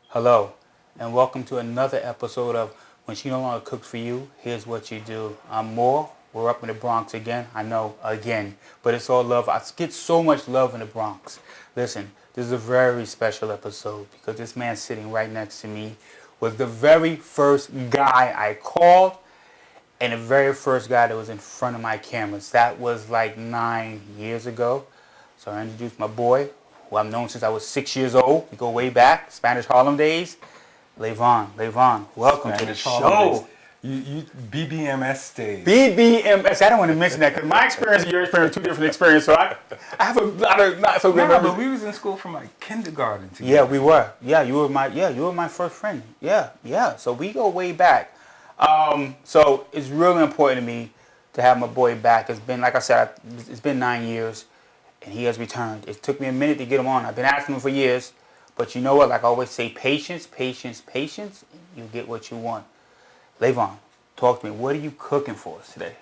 Hello, and welcome to another episode of When She No Longer Cooks for You, Here's What You Do. I'm Moore. We're up in the Bronx again. I know, again, but it's all love. I get so much love in the Bronx. Listen, this is a very special episode because this man sitting right next to me was the very first guy I called and the very first guy that was in front of my cameras. That was like 9 years ago. So I introduced my boy, who I've known since I was 6 years old. We go way back, Spanish Harlem days. Leyvan, welcome to the show. You BBMS days. BBMS. I don't want to mention that because my experience and your experience are two different experiences. So I have a lot of not so good memories. But we was in school from like kindergarten together. Yeah, we were. Yeah, you were my first friend. Yeah. So we go way back. So it's really important to me to have my boy back. It's been, like I said, it's been 9 years. And he has returned. It took me a minute to get him on. I've been asking him for years. But you know what? Like I always say, patience. You get what you want. Leyvan, talk to me. What are you cooking for us today?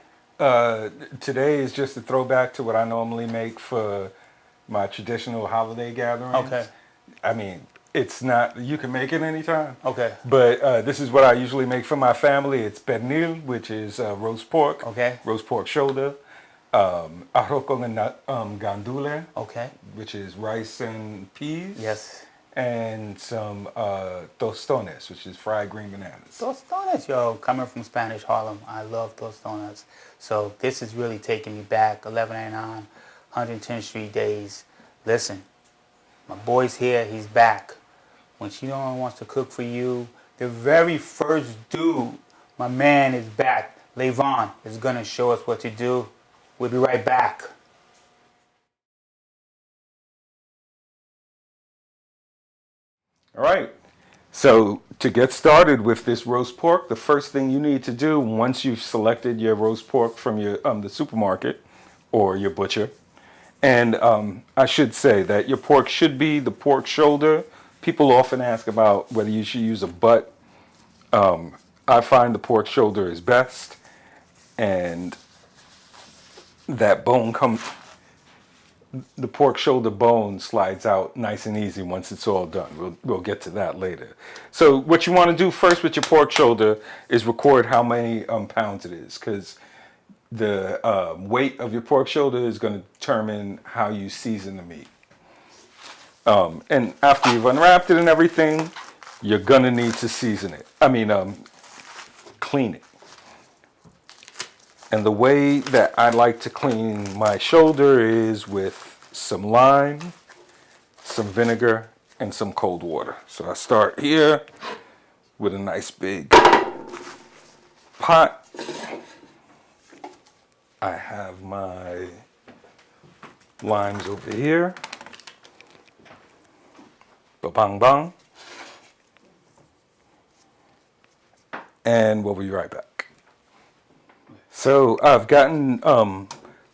Today is just a throwback to what I normally make for my traditional holiday gatherings. Okay. I mean, it's not, you can make it anytime. Okay. But this is what I usually make for my family. It's pernil, which is roast pork. Okay. Roast pork shoulder. Arroz con gandule, Okay. which is rice and peas. Yes. And some tostones, which is fried green bananas. Tostones, yo. Coming from Spanish Harlem, I love tostones. So this is really taking me back. 1189, 110th Street days. Listen, my boy's here. He's back. When she no longer wants to cook for you, the very first dude, my man is back. Leyvan is going to show us what to do. We'll be right back. All right. So to get started with this roast pork, the first thing you need to do once you've selected your roast pork from your the supermarket or your butcher, and I should say that your pork should be the pork shoulder. People often ask about whether you should use a butt. I find the pork shoulder is best, and that bone comes, the pork shoulder bone slides out nice and easy once it's all done. We'll get to that later. So what you want to do first with your pork shoulder is record how many pounds it is, because the weight of your pork shoulder is going to determine how you season the meat. And after you've unwrapped it and everything, you're going to need to season it. Clean it. And the way that I like to clean my shoulder is with some lime, some vinegar, and some cold water. So I start here with a nice big pot. I have my limes over here. Ba-bang bang. And we'll be right back. So I've gotten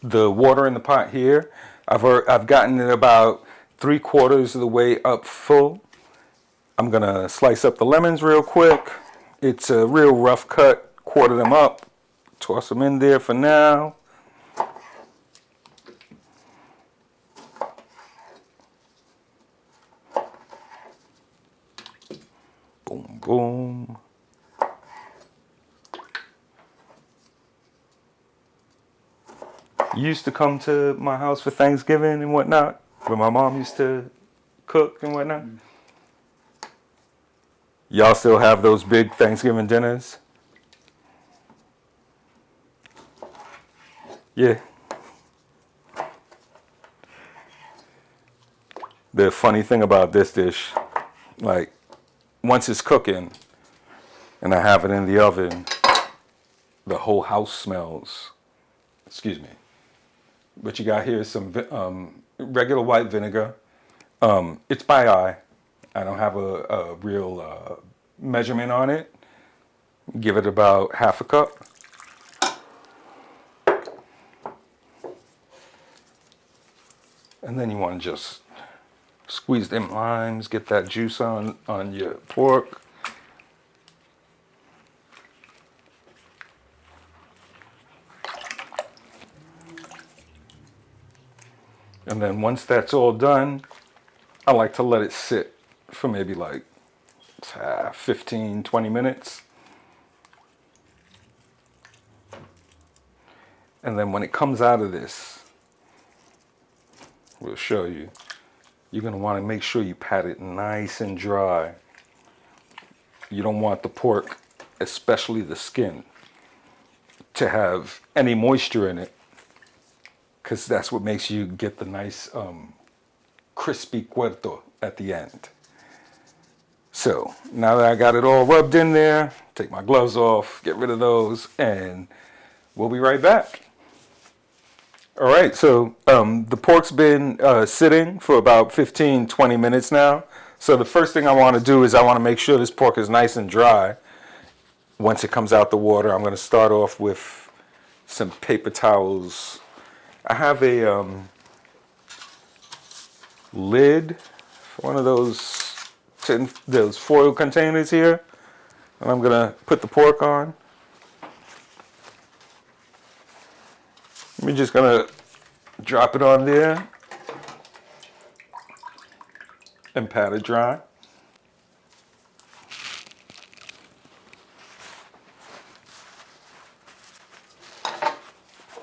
the water in the pot here. I've gotten it about 3/4 of the way up full. I'm gonna slice up the lemons real quick. It's a real rough cut. Quarter them up. Toss them in there for now. Boom, boom. You used to come to my house for Thanksgiving and whatnot, where my mom used to cook and whatnot. Y'all still have those big Thanksgiving dinners? Yeah. The funny thing about this dish, like, once it's cooking and I have it in the oven, the whole house smells, excuse me, What you got here is some regular white vinegar. It's by eye. I don't have a real measurement on it. Give it about half a cup. And then you want to just squeeze them limes, get that juice on your pork. And then once that's all done, I like to let it sit for maybe like 15, 20 minutes. And then when it comes out of this, we'll show you. You're going to want to make sure you pat it nice and dry. You don't want the pork, especially the skin, to have any moisture in it, because that's what makes you get the nice crispy cuerto at the end. So now that I got it all rubbed in there, take my gloves off, get rid of those, and we'll be right back. All right, so the pork's been sitting for about 15, 20 minutes now. So the first thing I want to do is I want to make sure this pork is nice and dry. Once it comes out the water, I'm going to start off with some paper towels. I have a lid for one of those foil containers here, and I'm going to put the pork on. We're just going to drop it on there and pat it dry.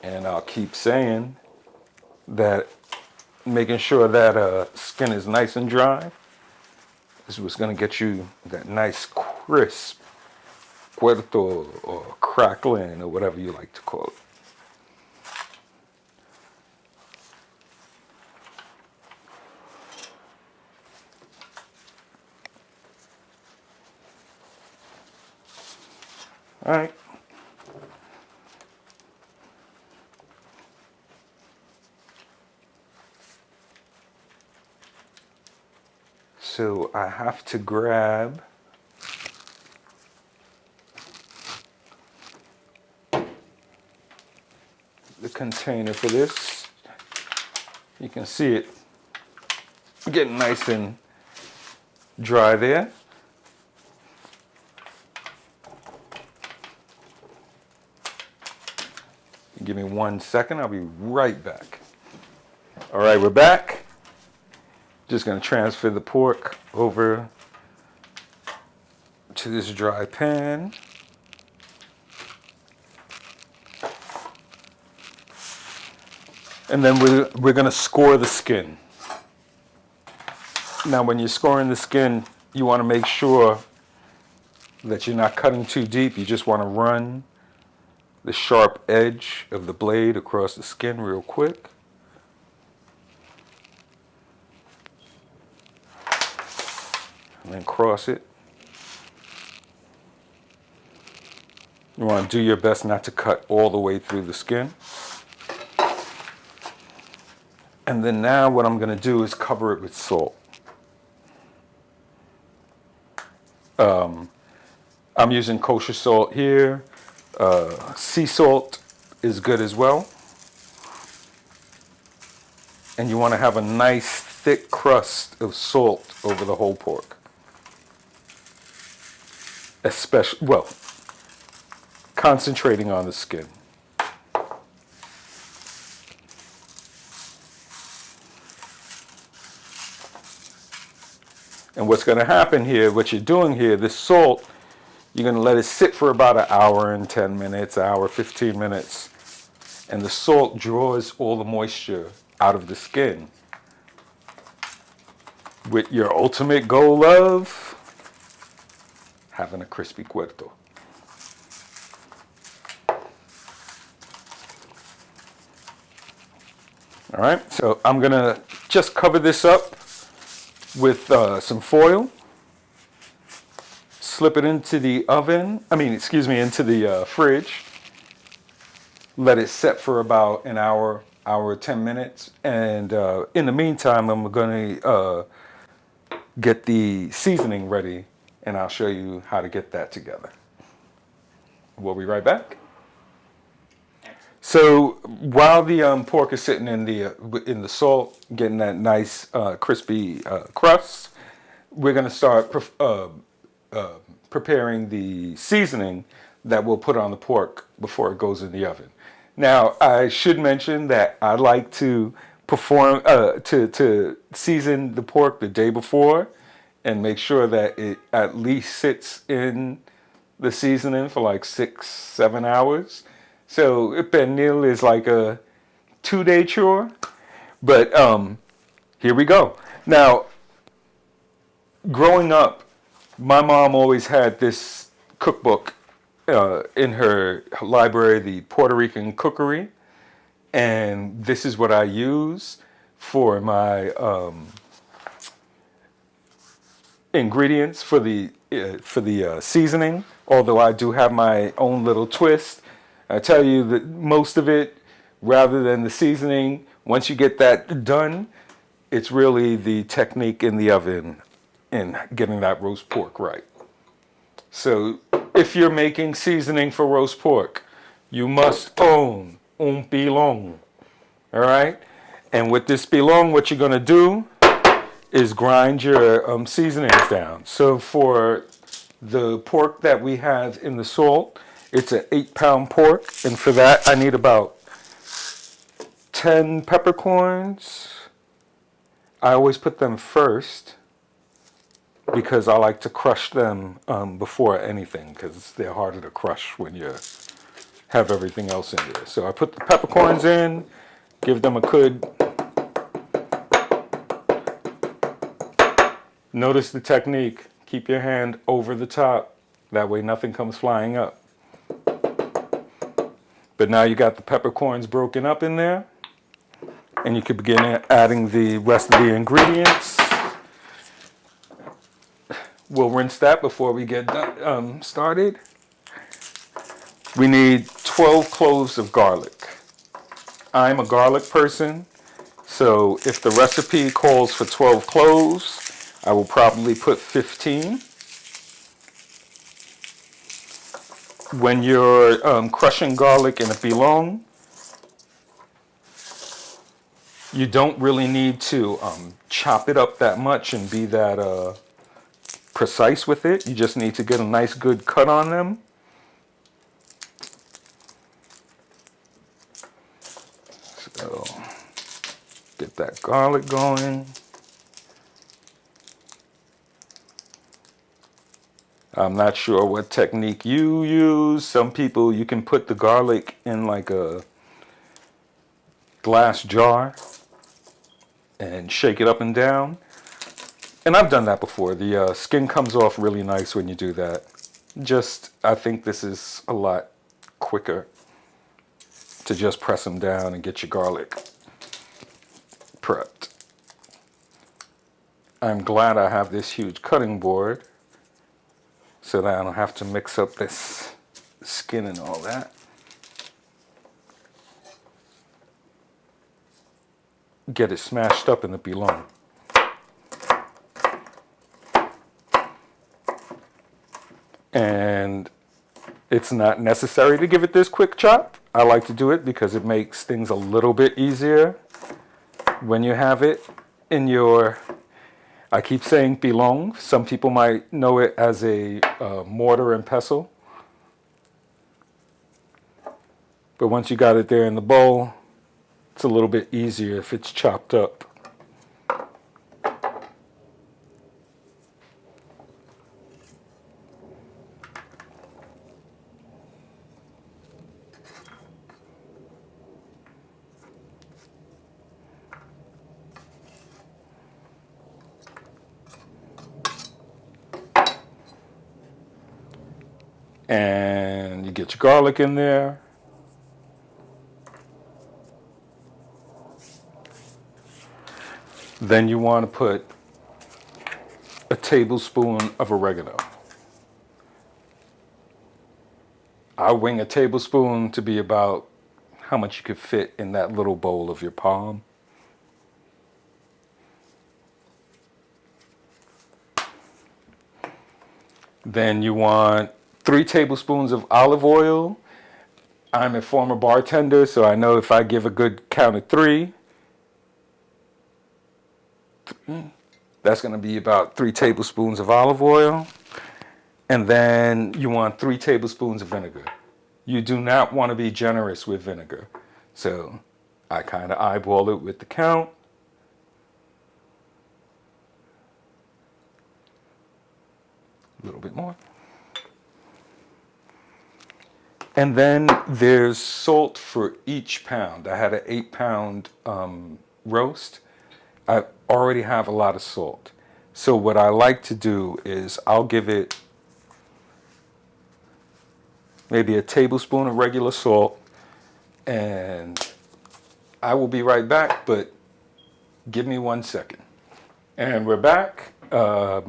And I'll keep saying that making sure that skin is nice and dry is what's going to get you that nice crisp puerto or crackling or whatever you like to call it. All right. So I have to grab the container for this. You can see it getting nice and dry there. Give me 1 second, I'll be right back. All right, we're back. Just gonna transfer the pork over to this dry pan. And then we're gonna score the skin. Now when you're scoring the skin, you wanna make sure that you're not cutting too deep. You just wanna run the sharp edge of the blade across the skin real quick. And then cross it. You want to do your best not to cut all the way through the skin. And then now what I'm going to do is cover it with salt. I'm using kosher salt here. Sea salt is good as well. And you want to have a nice thick crust of salt over the whole pork. Especially, well, concentrating on the skin. And what's going to happen here, what you're doing here, this salt, you're going to let it sit for about an hour and 10 minutes, hour, 15 minutes. And the salt draws all the moisture out of the skin. With your ultimate goal of having a crispy cuerto. All right, so I'm going to just cover this up with some foil. Slip it into the oven, into the fridge. Let it set for about an hour, hour, 10 minutes. And in the meantime, I'm going to get the seasoning ready, and I'll show you how to get that together. We'll be right back. So while the pork is sitting in the salt, getting that nice crispy crust, we're going to start preparing the seasoning that we'll put on the pork before it goes in the oven. Now, I should mention that I like to to season the pork the day before and make sure that it at least sits in the seasoning for like 6-7 hours. So pernil is like a 2-day chore, but here we go. Now, growing up, my mom always had this cookbook in her library, the Puerto Rican cookery, and this is what I use for my ingredients for the seasoning. Although I do have my own little twist, I tell you that most of it, rather than the seasoning, once you get that done, it's really the technique in the oven in getting that roast pork right. So if you're making seasoning for roast pork, you must own un pilon. All right? And with this pilon, what you're going to do is grind your seasonings down. So for the pork that we have in the salt, it's an 8-pound pork. And for that, I need about 10 peppercorns. I always put them first because I like to crush them before anything, because they're harder to crush when you have everything else in there. So I put the peppercorns in, give them a good. Notice the technique. Keep your hand over the top. That way nothing comes flying up. But now you got the peppercorns broken up in there. And you can begin adding the rest of the ingredients. We'll rinse that before we get started. We need 12 cloves of garlic. I'm a garlic person, so if the recipe calls for 12 cloves, I will probably put 15. When you're crushing garlic in a pilon, you don't really need to chop it up that much and be that precise with it. You just need to get a nice good cut on them. So get that garlic going. I'm not sure what technique you use. Some people, you can put the garlic in like a glass jar and shake it up and down. And I've done that before. The skin comes off really nice when you do that. I think this is a lot quicker to just press them down and get your garlic prepped. I'm glad I have this huge cutting board so that I don't have to mix up this skin and all that. Get it smashed up in the pilon. And it's not necessary to give it this quick chop. I like to do it because it makes things a little bit easier when you have it in your, I keep saying pilon. Some people might know it as a mortar and pestle. But once you got it there in the bowl, it's a little bit easier if it's chopped up. And you get your garlic in there. Then you want to put a tablespoon of oregano. I wing a tablespoon to be about how much you could fit in that little bowl of your palm. Then you want 3 tablespoons of olive oil. I'm a former bartender, so I know if I give a good count of 3, that's going to be about 3 tablespoons of olive oil. And then you want 3 tablespoons of vinegar. You do not want to be generous with vinegar. So I kind of eyeball it with the count. A little bit more. And then there's salt for each pound. I had an 8-pound roast. I already have a lot of salt. So what I like to do is I'll give it maybe a tablespoon of regular salt, and I will be right back, but give me 1 second. And we're back. I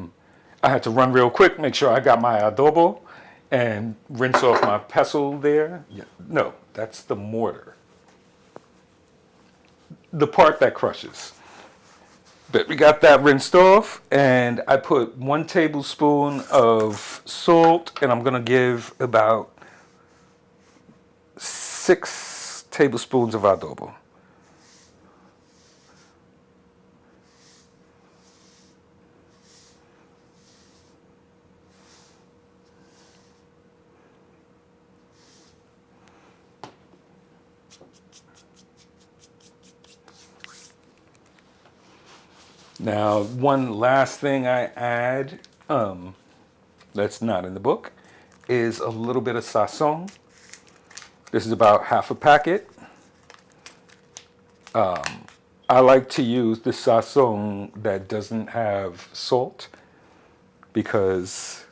had to run real quick, make sure I got my adobo, and rinse off my pestle there. Yeah, no, that's the mortar. The part that crushes. But we got that rinsed off, and I put 1 tablespoon of salt, and I'm gonna give about 6 tablespoons of adobo. Now, one last thing I add, that's not in the book, is a little bit of sazon. This is about half a packet. I like to use the sazon that doesn't have salt because,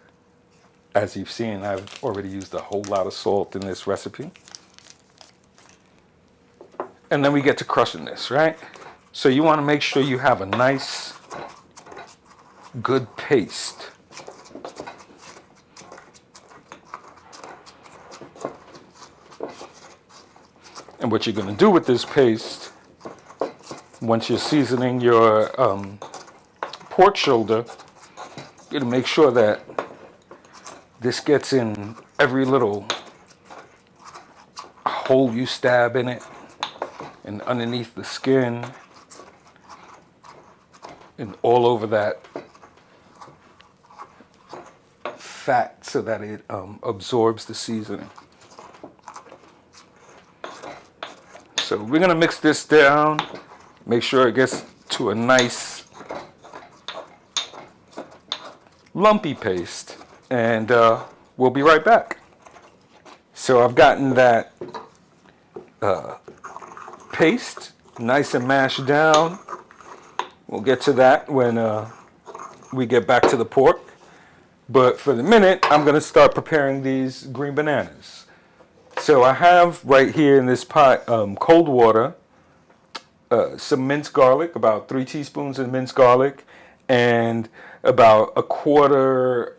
as you've seen, I've already used a whole lot of salt in this recipe. And then we get to crushing this, right? So you want to make sure you have a nice, good paste. And what you're going to do with this paste, once you're seasoning your pork shoulder, you're going to make sure that this gets in every little hole you stab in it and underneath the skin and all over that fat so that it absorbs the seasoning. So we're gonna mix this down, make sure it gets to a nice lumpy paste, and we'll be right back. So I've gotten that paste nice and mashed down. We'll get to that when we get back to the pork. But for the minute, I'm going to start preparing these green bananas. So I have right here in this pot cold water, some minced garlic, about 3 teaspoons of minced garlic, and about a quarter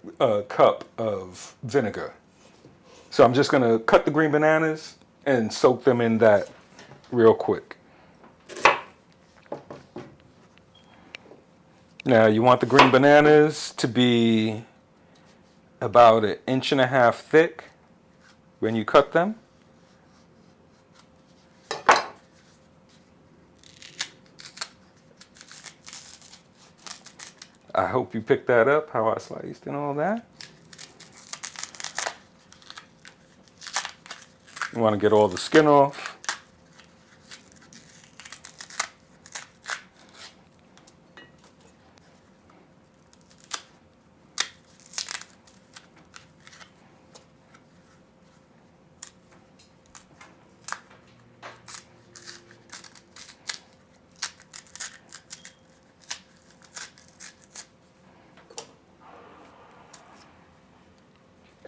cup of vinegar. So I'm just going to cut the green bananas and soak them in that real quick. Now you want the green bananas to be about 1.5 inches thick when you cut them. I hope you picked that up, how I sliced and all that. You want to get all the skin off.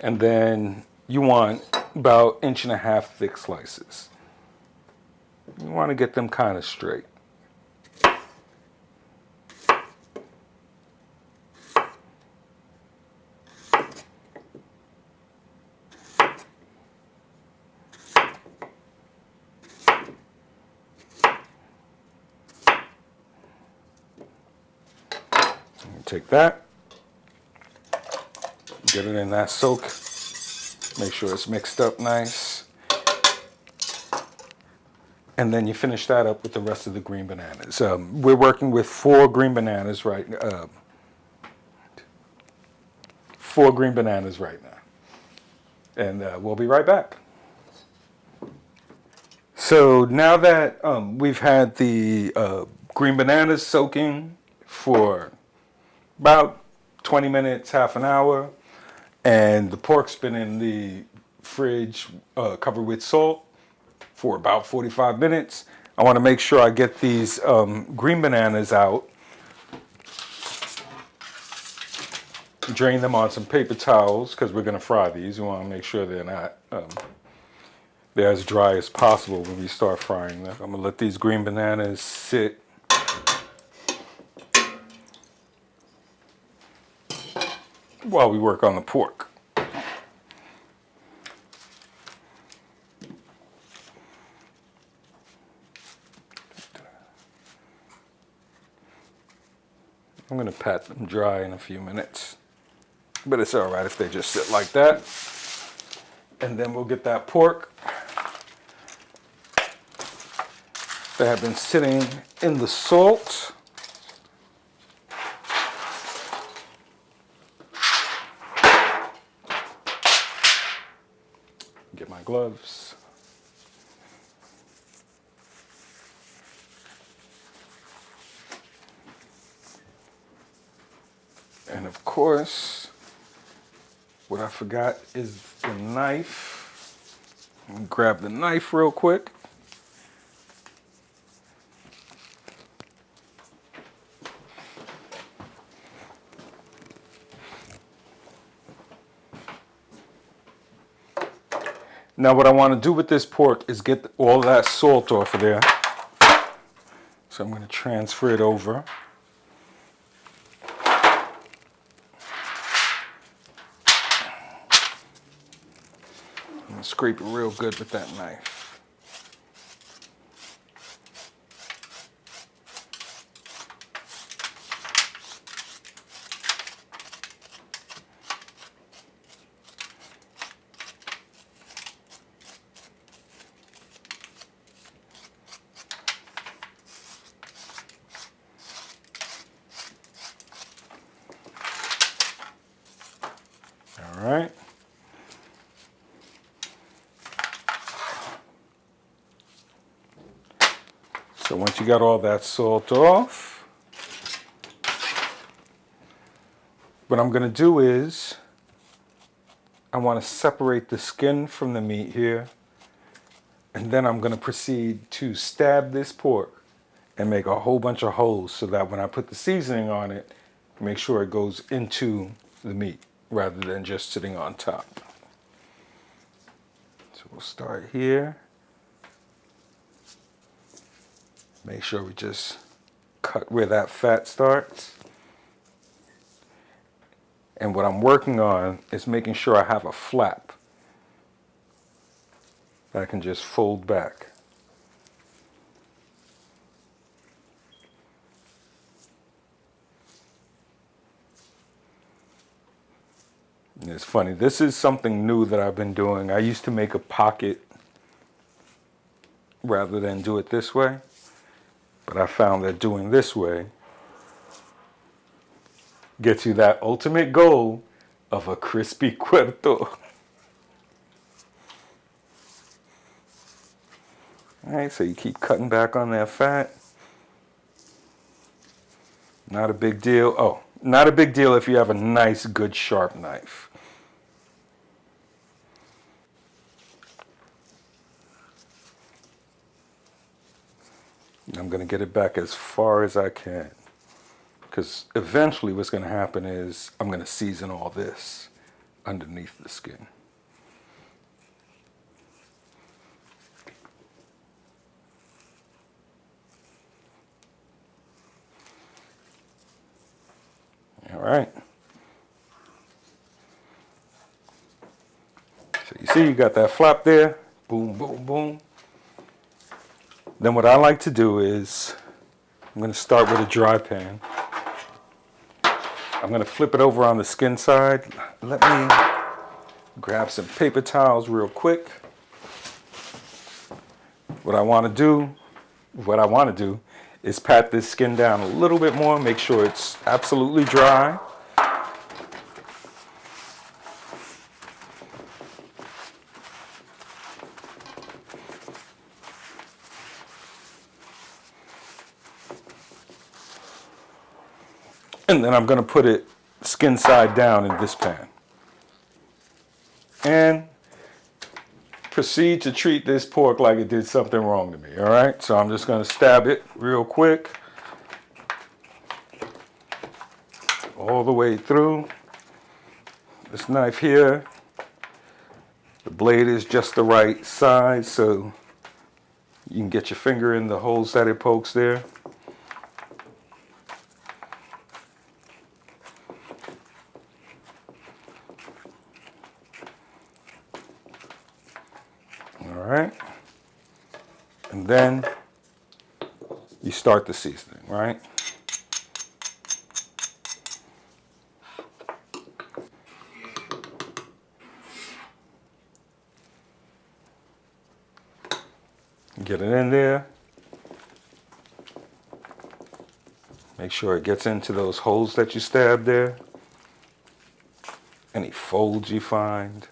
And then you want about 1.5 inch thick slices. You want to get them kind of straight. take that, get it in that soak, make sure it's mixed up nice. And then you finish that up with the rest of the green bananas. We're working with 4 green bananas right 4 green bananas right now. And we'll be right back. So now that we've had the green bananas soaking for about 20 minutes, half an hour, and the pork's been in the fridge covered with salt for about 45 minutes, I want to make sure I get these green bananas out, drain them on some paper towels because we're going to fry these. We want to make sure they're not they're as dry as possible when we start frying them. I'm going to let these green bananas sit while we work on the pork. I'm going to pat them dry in a few minutes, but it's all right if they just sit like that. And then we'll get that pork that have been sitting in the salt. Get my gloves. And of course, what I forgot is the knife. Let me grab the knife real quick. Now what I want to do with this pork is get all that salt off of there. So I'm going to transfer it over. Scrape it real good with that knife. All right. So once you got all that salt off, what I'm going to do is I want to separate the skin from the meat here, and then I'm going to proceed to stab this pork and make a whole bunch of holes so that when I put the seasoning on it, make sure it goes into the meat rather than just sitting on top. So we'll start here. Make sure we just cut where that fat starts. And what I'm working on is making sure I have a flap that I can just fold back. And it's funny, this is something new that I've been doing. I used to make a pocket rather than do it this way. But I found that doing this way gets you that ultimate goal of a crispy cuerto. All right, so you keep cutting back on that fat. Not a big deal. Oh, not a big deal if you have a nice, good, sharp knife. I'm going to get it back as far as I can, because eventually what's going to happen is I'm going to season all this underneath the skin. All right. So you see you got that flap there. Boom, boom, boom. Then what I like to do is I'm going to start with a dry pan. I'm going to flip it over on the skin side. Let me grab some paper towels real quick. What I want to do is pat this skin down a little bit more, make sure it's absolutely dry. And then I'm going to put it skin side down in this pan. And proceed to treat this pork like it did something wrong to me, all right? So I'm just going to stab it real quick. All the way through. This knife here, the blade is just the right size so you can get your finger in the holes that it pokes there. All right, and then you start the seasoning, right? Get it in there. Make sure it gets into those holes that you stabbed there. Any folds you find.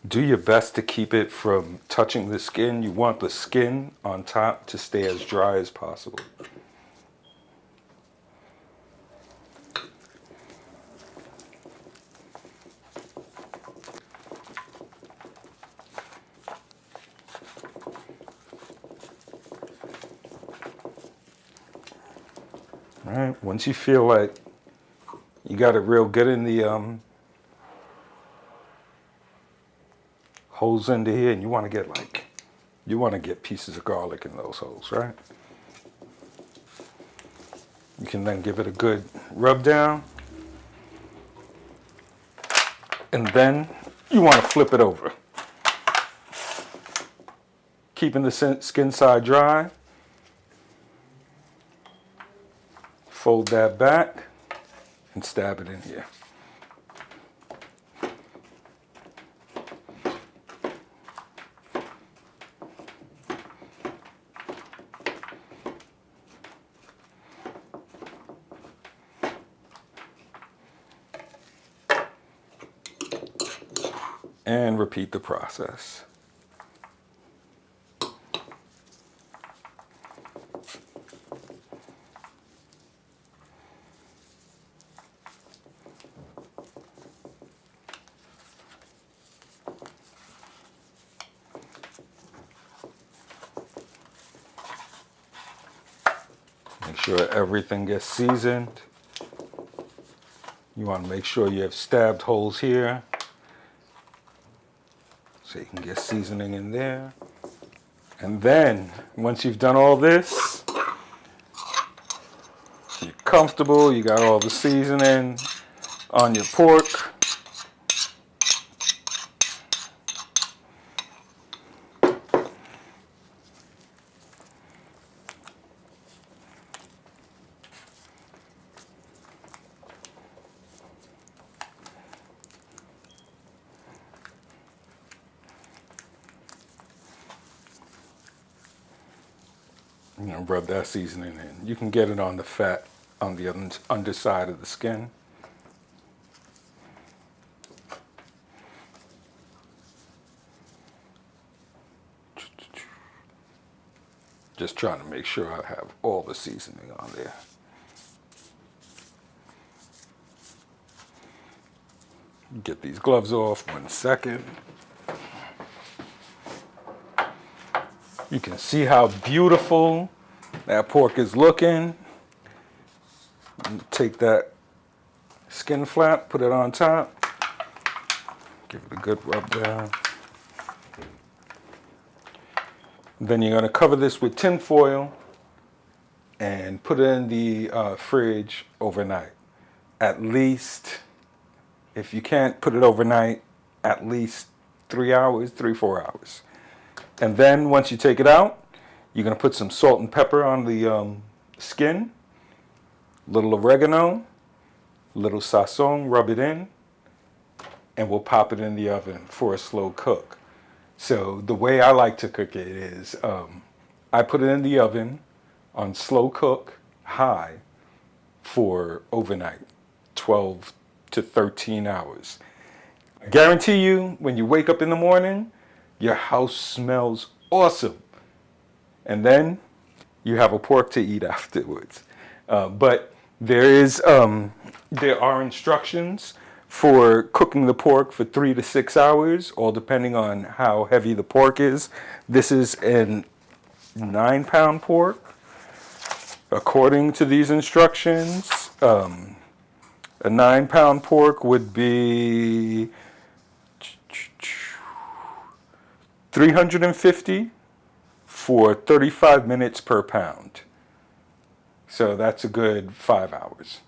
Do your best to keep it from touching the skin. You want the skin on top to stay as dry as possible. All right, once you feel like you got it real good in the holes into here, and you want to get pieces of garlic in those holes, right? You can then give it a good rub down, and then you want to flip it over, keeping the skin side dry. Fold that back and stab it in here. And repeat the process. Make sure everything gets seasoned. You want to make sure you have stabbed holes here so you can get seasoning in there. And then, once you've done all this, you're comfortable, you got all the seasoning on your pork. You know, rub that seasoning in. You can get it on the fat on the underside of the skin. Just trying to make sure I have all the seasoning on there. Get these gloves off 1 second. You can see how beautiful that pork is looking. Take that skin flap, put it on top. Give it a good rub down. Then you're going to cover this with tin foil and put it in the fridge overnight. At least, if you can't put it overnight, at least 3 hours, 4 hours. And then once you take it out, you're going to put some salt and pepper on the skin little oregano, little sazon, rub it in, and we'll pop it in the oven for a slow cook. So the way I like to cook it is I put it in the oven on slow cook, high, for overnight, 12 to 13 hours. I guarantee you, when you wake up in the morning, your house smells awesome. And then you have a pork to eat afterwards. But there are instructions for cooking the pork for 3 to 6 hours, all depending on how heavy the pork is. This is a 9-pound pork. According to these instructions, a 9-pound pork would be 350 for 35 minutes per pound. So that's a good 5 hours.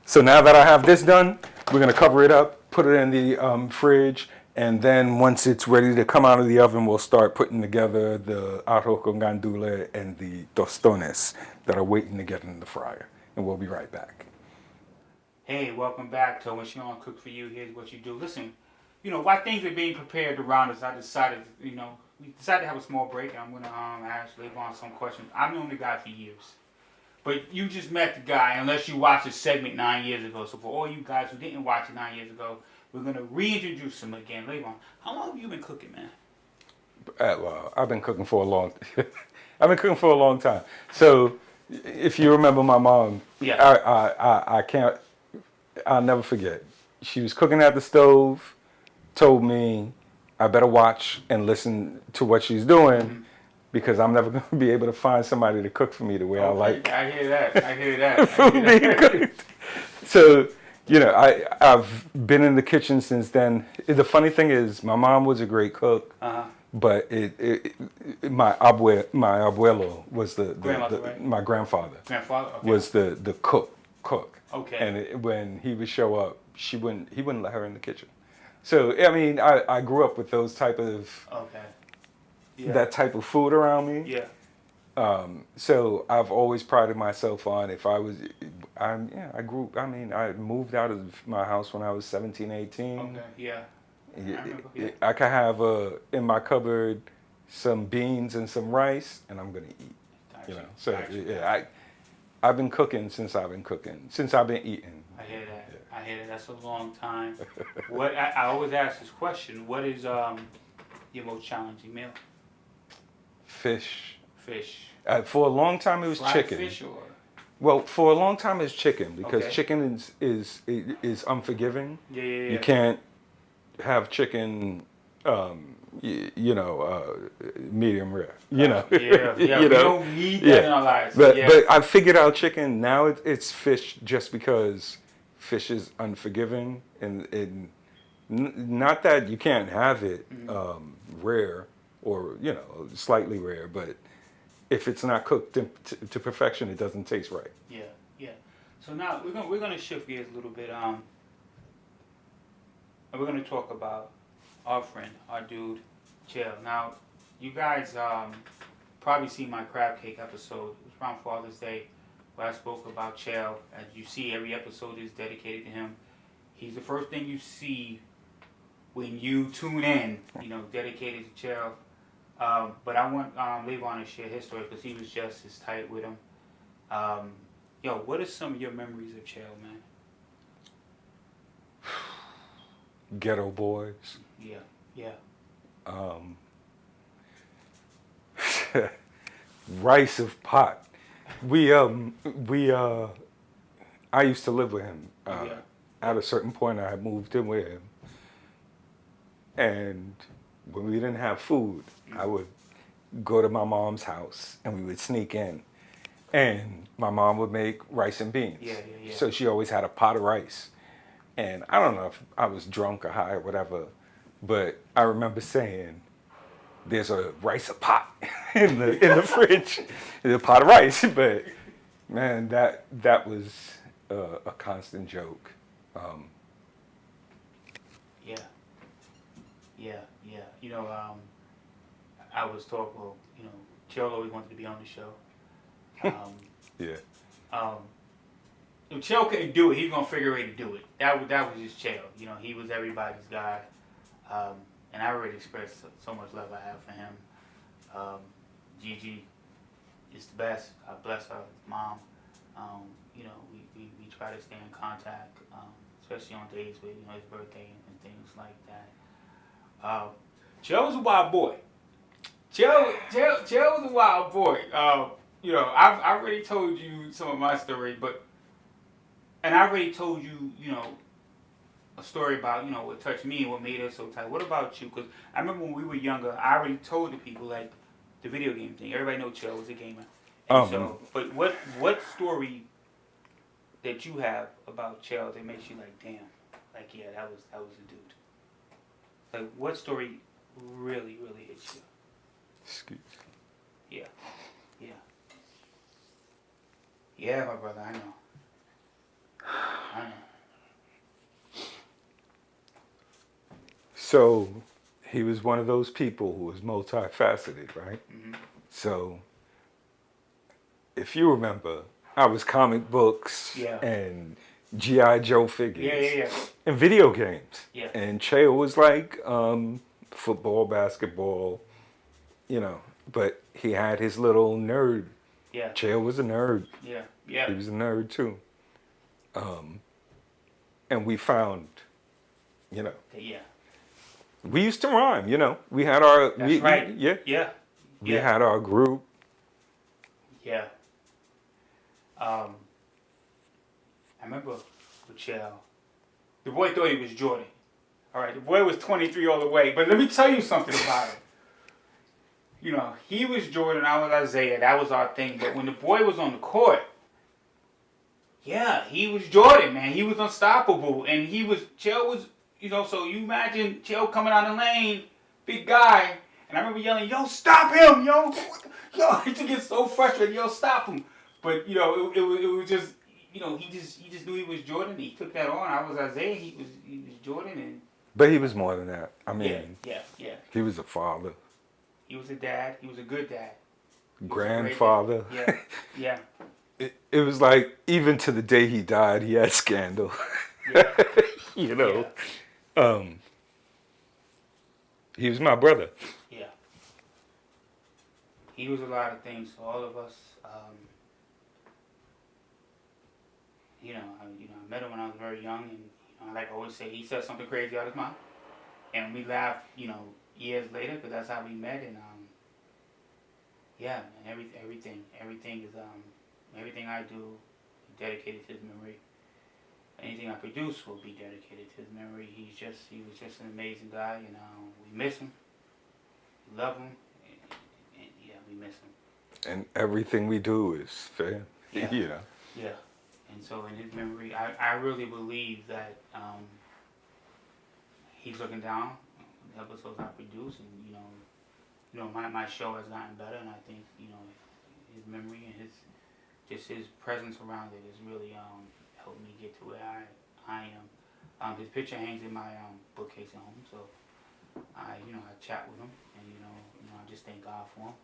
So now that I have this done, we're going to cover it up, put it in the fridge, and then once it's ready to come out of the oven, we'll start putting together the arroz con gandule and the tostones that are waiting to get in the fryer. And we'll be right back. Hey, welcome back to When She On Cook For You. Here's what you do. Listen, while things are being prepared around us, I decided, we decided to have a small break. And I'm going to ask Leyvan some questions. I've known the guy for years. But you just met the guy, unless you watched the segment 9 years ago. So for all you guys who didn't watch it 9 years ago, we're going to reintroduce him again. Leyvan, how long have you been cooking, man? Well, I've been cooking for a long time. So if you remember my mom, Yeah. I'll never forget. She was cooking at the stove, told me I better watch and listen to what she's doing because I'm never going to be able to find somebody to cook for me the way I like. I hear that. Food being cooked. So, I've been in the kitchen since then. The funny thing is, my mom was a great cook, but my abuelo was Right? my grandfather. Grandfather? Okay. Was the cook. Okay. And when he would show up, he wouldn't let her in the kitchen. So I mean, I grew up with those type of that type of food around me. Yeah. So I've always prided myself on I moved out of my house when I was 17, 18. Okay. Yeah. I could have in my cupboard some beans and some rice, and I'm gonna eat. I've been cooking since I've been eating. I hear that. Yeah. I hear that. That's a long time. What I always ask this question: what is your most challenging meal? Fish. For a long time it was fried chicken. Fish or? Well, for a long time it's chicken because Okay. chicken is unforgiving. Yeah. You can't have chicken, medium rare. Yeah. We don't need that in our lives. But I figured out chicken now. It's fish just because fish is unforgiving and not that you can't have it rare or slightly rare, but if it's not cooked to perfection, it doesn't taste right. Yeah. So now we're gonna shift gears a little bit. And we're gonna talk about our friend, our dude, Chill. Now, you guys probably seen my crab cake episode. It was around Father's Day where I spoke about Chill. As you see, every episode is dedicated to him. He's the first thing you see when you tune in. Dedicated to Chill. But I want Leyvan to share his story because he was just as tight with him. What are some of your memories of Chill, man? Ghetto boys. Yeah. Rice of pot. I used to live with him. At a certain point, I had moved in with him. And when we didn't have food, I would go to my mom's house and we would sneak in. And my mom would make rice and beans. Yeah. So she always had a pot of rice. And I don't know if I was drunk or high or whatever, but I remember saying, there's a rice a pot in the fridge. There's a pot of rice. But man, that was a constant joke. Yeah. I was talking, Chill always wanted to be on the show. Yeah. If Chael couldn't do it, he was gonna figure a way to do it. That was just Chael. You know, he was everybody's guy, and I already expressed so much love I have for him. Gigi is the best. God bless her, his mom. You know, we try to stay in contact, especially on days with his birthday and things like that. Chael was a wild boy. Chael was a wild boy. You know, I've already told you some of my story, and I already told you, a story about, what touched me and what made us so tight. What about you? Because I remember when we were younger, I already told the people, like, the video game thing. Everybody knows Chael was a gamer. And but what story that you have about Chael that makes you like, damn, like, yeah, that was a dude? Like, what story really, really hits you? Excuse. Yeah. Yeah. Yeah, my brother, I know. I know. So, he was one of those people who was multifaceted, right? Mm-hmm. So, if you remember, I was comic books and G.I. Joe figures Yeah. and video games. Yeah. And Chael was like football, basketball, but he had his little nerd. Yeah. Chael was a nerd. Yeah. He was a nerd too. And we found, Yeah. we used to rhyme, We had our... That's right. Yeah. We had our group. Yeah. I remember with Chael, the boy thought he was Jordan. All right, the boy was 23 all the way. But let me tell you something about him. He was Jordan, I was Isaiah. That was our thing. But when the boy was on the court, yeah, he was Jordan, man. He was unstoppable. And Chael was, so you imagine Chael coming out the lane, big guy. And I remember yelling, yo, stop him, yo. I used to get so frustrated, yo, stop him. But, it was just, he just knew he was Jordan. He took that on. I was Isaiah. He was Jordan. And But he was more than that. I mean, yeah. He was a father. He was a dad. He was a good dad. Grandfather. Yeah. It was like, even to the day he died, he had scandal. Yeah. He was my brother. Yeah. He was a lot of things to all of us. I met him when I was very young, and like I always say, he said something crazy out of his mouth, and we laughed, years later, because that's how we met, and yeah, man, everything is everything I do is dedicated to his memory. Anything I produce will be dedicated to his memory. He was just an amazing guy, and we miss him, we love him, and yeah, we miss him. And everything we do is fair. Yeah. Yeah. And so in his memory, I really believe that he's looking down on the episodes I produce, and my show has gotten better, and I think his memory and his presence around it has really helped me get to where I am. His picture hangs in my bookcase at home, so I chat with him, and I just thank God for him.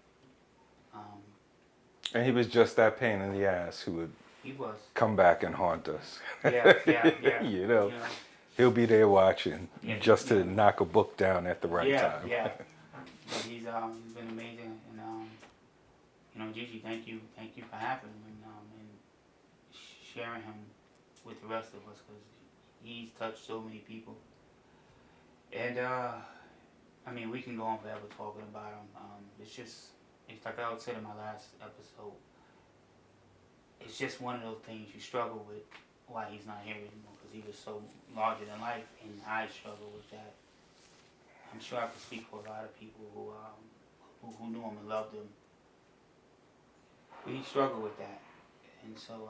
And he was just that pain in the ass who would He was. come back and haunt us. Yeah. He'll be there watching just to knock a book down at the right time. Yeah. But he's been amazing, and Gigi, thank you for having him and sharing him with the rest of us, because he's touched so many people. And we can go on forever talking about him. It's like I said in my last episode. It's just one of those things you struggle with why he's not here anymore, because he was so larger than life, and I struggle with that. I'm sure I can speak for a lot of people who knew him and loved him. We struggle with that, and so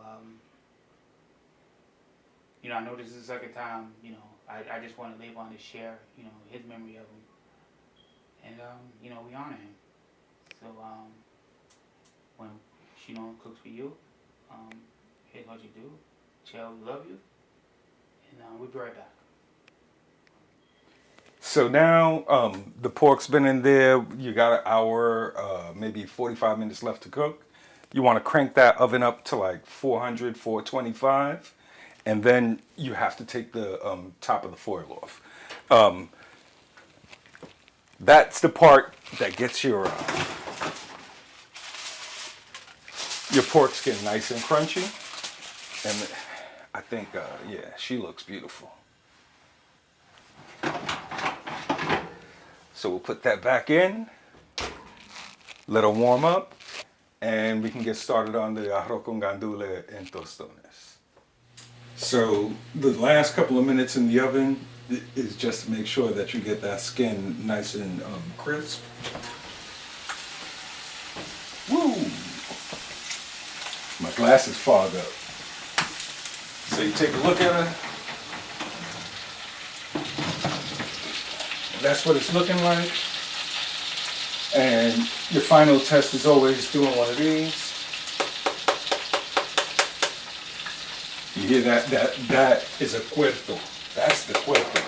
I know this is the second time. I just wanted Leyvan to share his memory of him, and we honor him. So when she cooks for you. Here's what you do. Chael, we love you. And we'll be right back. So now the pork's been in there. You got an hour, maybe 45 minutes left to cook. You want to crank that oven up to like 400, 425, and then you have to take the top of the foil off. That's the part that gets your pork skin nice and crunchy. And I think, yeah, she looks beautiful. So we'll put that back in, let her warm up, and we can get started on the arroz con gandules and tostones. So the last couple of minutes in the oven is just to make sure that you get that skin nice and crisp. Woo! My glass is fogged up. So you take a look at her. That's what it's looking like. And your final test is always doing one of these. You hear that? That is a puerto. That's the puerto.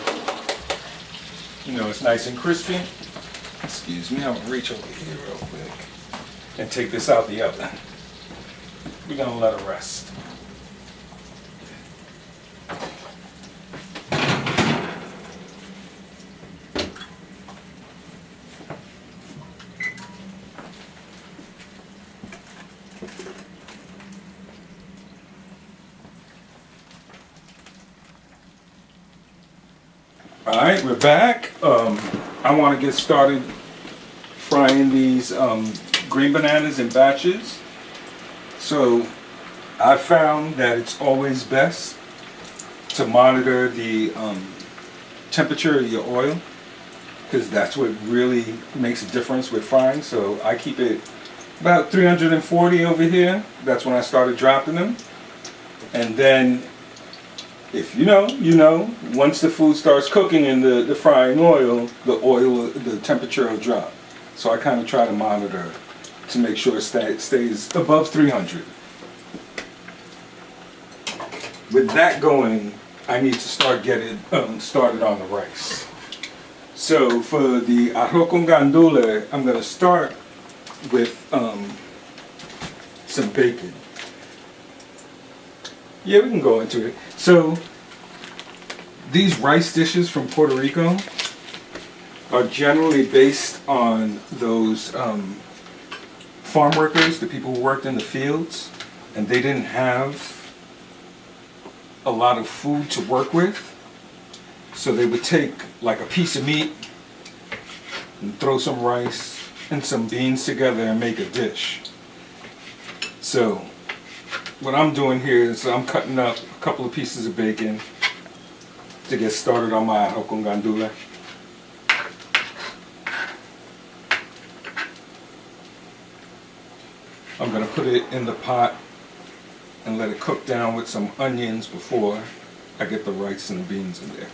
You know, it's nice and crispy. Excuse me, I'll reach over here real quick and take this out the oven. We're gonna let her rest. All right, we're back. I want to get started frying these green bananas in batches. So I found that it's always best to monitor the temperature of your oil, because that's what really makes a difference with frying. So I keep it about 340 over here. That's when I started dropping them. And then if you know, you know, once the food starts cooking in the frying oil, the temperature will drop. So I kind of try to monitor to make sure it stays above 300. With that going, I need to start getting started on the rice. So for the arroz con gandules, I'm going to start with some bacon. Yeah, we can go into it. So these rice dishes from Puerto Rico are generally based on those farm workers, the people who worked in the fields, and they didn't have a lot of food to work with. So they would take like a piece of meat and throw some rice and some beans together and make a dish. So what I'm doing here is I'm cutting up a couple of pieces of bacon to get started on my arroz con gandules. I'm going to put it in the pot and let it cook down with some onions before I get the rice and the beans in there.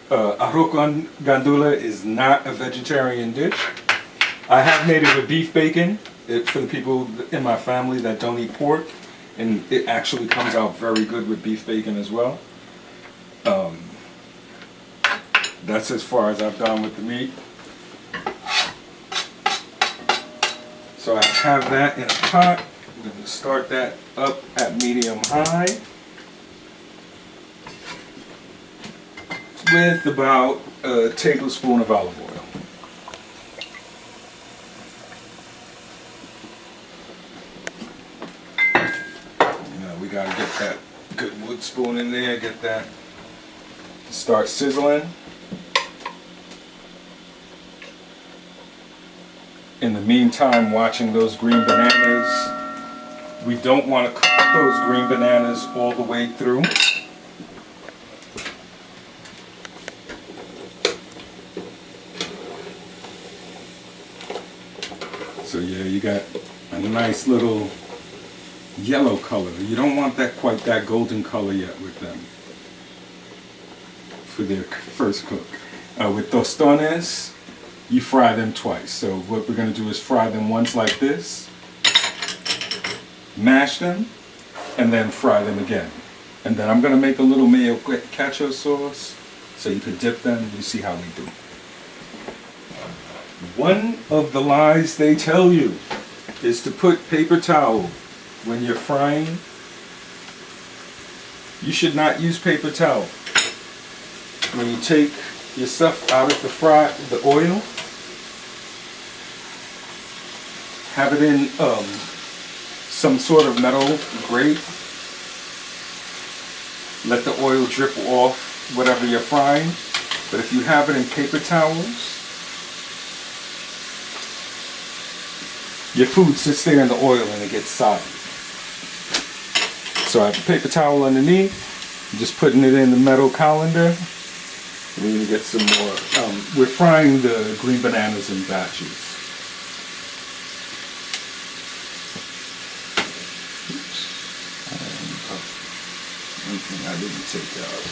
Arroz con gandules is not a vegetarian dish. I have made it with beef bacon for the people in my family that don't eat pork, and it actually comes out very good with beef bacon as well. That's as far as I've gone with the meat. So I have that in a pot. I'm going to start that up at medium-high with about a tablespoon of olive oil. We got to get that good wood spoon in there, get that, start sizzling. In the meantime, watching those green bananas. We don't want to cook those green bananas all the way through. So yeah, you got a nice little yellow color. You don't want that quite that golden color yet with them for their first cook. With tostones, you fry them twice. So what we're going to do is fry them once like this, mash them, and then fry them again. And then I'm going to make a little mayo ketchup sauce so you can dip them. You see how we do. One of the lies they tell you is to put paper towel when you're frying. You should not use paper towel. When you take your stuff out of the oil, have it in some sort of metal grate. Let the oil drip off whatever you're frying. But if you have it in paper towels, your food sits there in the oil and it gets soggy. So I have a paper towel underneath. I'm just putting it in the metal colander. We're going to get some more. We're frying the green bananas in batches. Oops. One thing I didn't take out.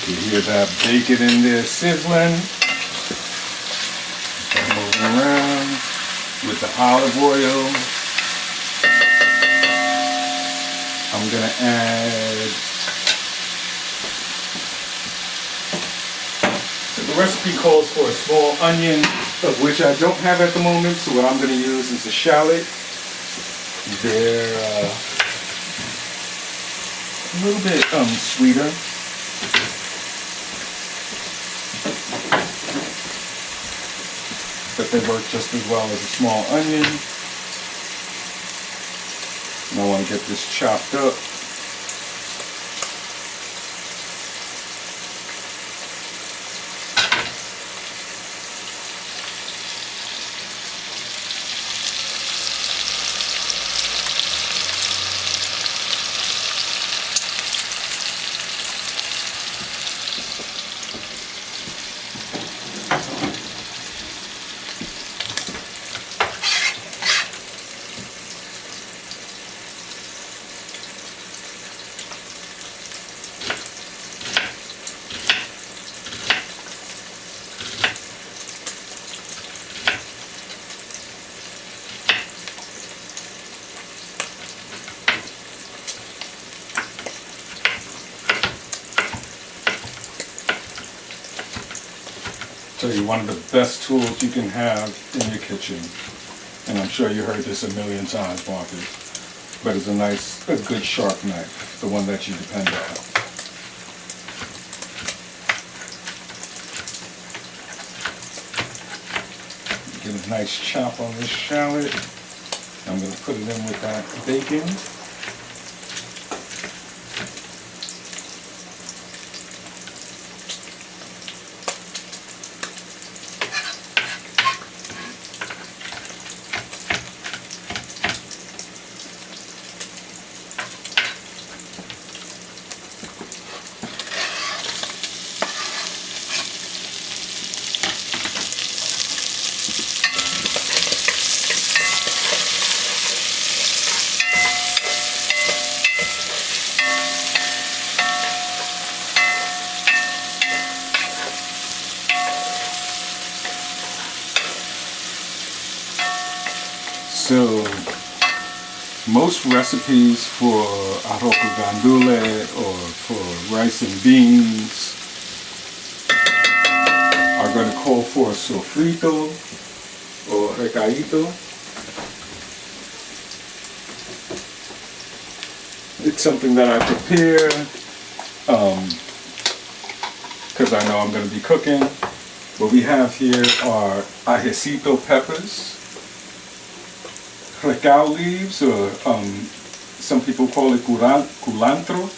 You hear that bacon in there sizzling. Moving around with the olive oil. I'm going to add, the recipe calls for a small onion, of which I don't have at the moment, so what I'm going to use is a shallot. They're a little bit sweeter. But they work just as well as a small onion. And I want to get this chopped up. Tell you, one of the best tools you can have in your kitchen, and I'm sure you heard this a million times, Marcus, but it's a good sharp knife, the one that you depend on. Get a nice chop on this shallot. I'm going to put it in with that bacon. So, most recipes for arroz con gandule or for rice and beans are going to call for a sofrito or recaito. It's something that I prepare because I know I'm going to be cooking. What we have here are ajecito peppers, recao leaves, or some people call it culantro.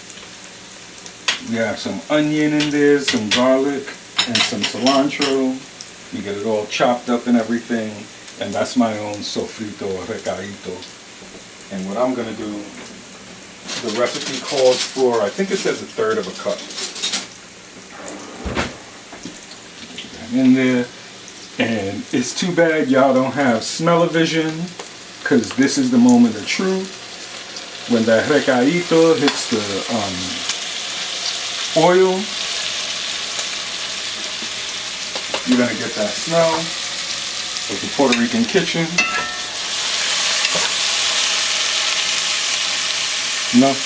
We have some onion in there, some garlic, and some cilantro. You get it all chopped up and everything, and that's my own sofrito or recaito. And what I'm going to do, the recipe calls for, I think it says 1/3 of a cup. Put that in there. And it's too bad y'all don't have smell-o-vision, because this is the moment of truth. When that recaito hits the oil, you're going to get that smell. of the Puerto Rican kitchen. No. So